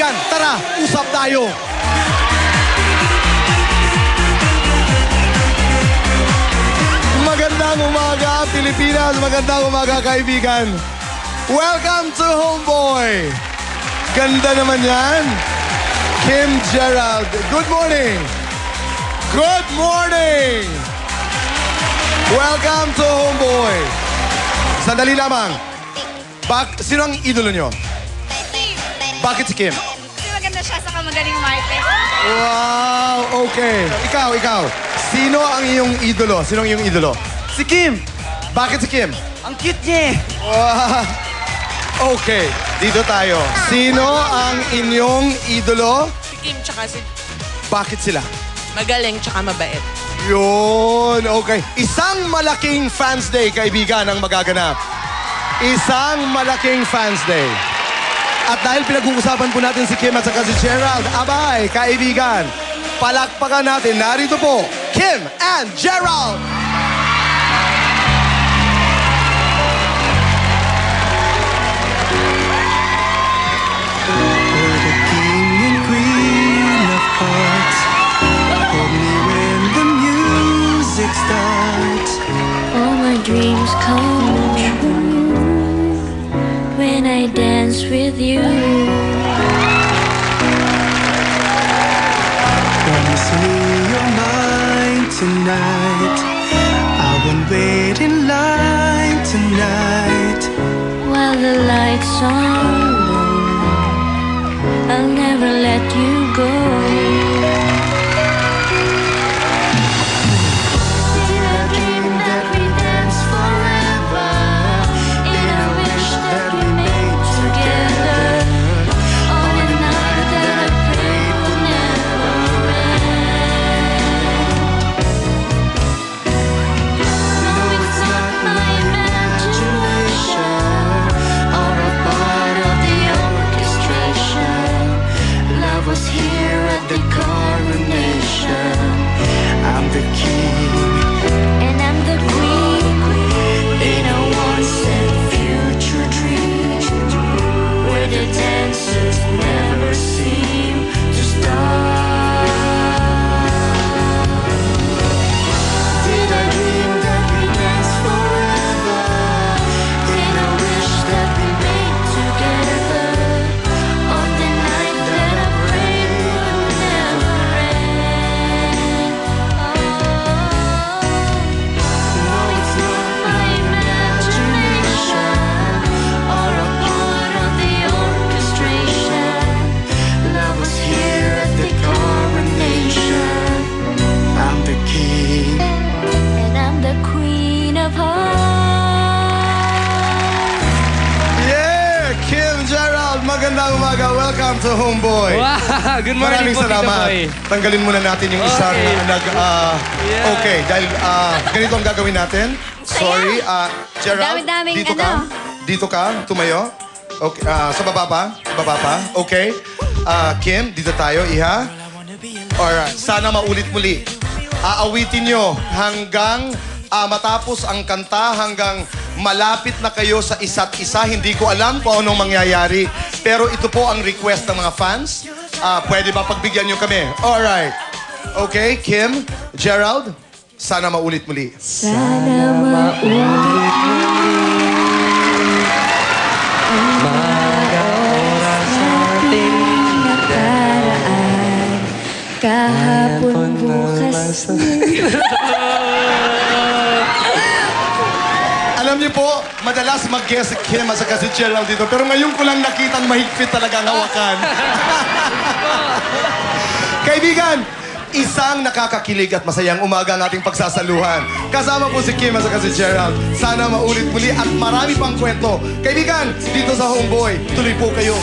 kaibigan, tara, usap tayo. Magandang umaga, Pilipinas. Magandang umaga, kaibigan. Welcome to Homeboy. Ganda naman yan. Kim Gerald. Good morning. Good morning. Welcome to Homeboy. Sandali lamang. Sino ang idolo nyo? Bakit si Kim? Kasi maganda siya, saka magaling umarte. Wow, okay. Ikaw. Sino ang iyong idolo? Sino ang iyong idolo? Si Kim! Bakit si Kim? Ang cute niya eh! Wow. Okay, dito tayo. Sino ang inyong idolo? Si Kim tsaka si Bakit sila? magaling tsaka mabait. Yun, okay. Isang malaking fans day, kaibigan, ang magaganap. Isang malaking fans day. At dahil pinag-uusapan po natin si Kim at saka si Gerald, abay, kaibigan, palakpakan natin. Narito po, Kim and Gerald. We're the king and queen of hearts. Hold me when the music starts. All my dreams come true when I dance with you. Promise me you're mine tonight. I won't wait in line tonight. While the lights are low, I'll never let you go. Did I dream that we dance forever? In a wish that we made together. On a night that I prayed would never end. No, it's not my imagination, or a part of the orchestration. Love was here at the coronation. I'm the king. And I'm the queen in a once and future dream, where the dancers never seem to stop. Did I dream that we dance forever? In a wish that we made together, on the night that I prayed would never end. No, it's not my imagination, or a part of the orchestration. Love was here at the coronation. I'm the king. And I'm the queen of hearts. Yeah! Kim, Gerald, magandang umaga. Welcome to Homeboy. Wow! Good morning Maraming po, Tito salamat. Boy. Tanggalin muna natin yung isang Okay. Yeah. Okay, dahil ganito ang gagawin natin. Sorry, Gerald, Dami-daming dito ka. ano. Dito ka, tumayo. Okay, sa baba pa. Baba pa. Okay. Kim, dito tayo, iha. Alright, sana maulit muli. Aawitin nyo hanggang matapos ang kanta, hanggang malapit na kayo sa isa't isa. Hindi ko alam kung anong mangyayari. Pero ito po ang request ng mga fans. Pwede ba pagbigyan nyo kami? Alright. Okay, Kim, Gerald, sana maulit muli. Sana maulit Mga oras ating nakaraan, kahapon bukas. Alam niyo po, madalas mag-guest si Kim at saka si Gerald dito. Pero ngayon ko lang nakitang mahigpit talaga ang hawakan. Kaibigan, isang nakakakilig at masayang umaga ang ating pagsasaluhan. Kasama po si Kim at saka si Gerald. Sana maulit muli at marami pang kwento. Kaibigan, dito sa Homeboy, tuloy po kayo.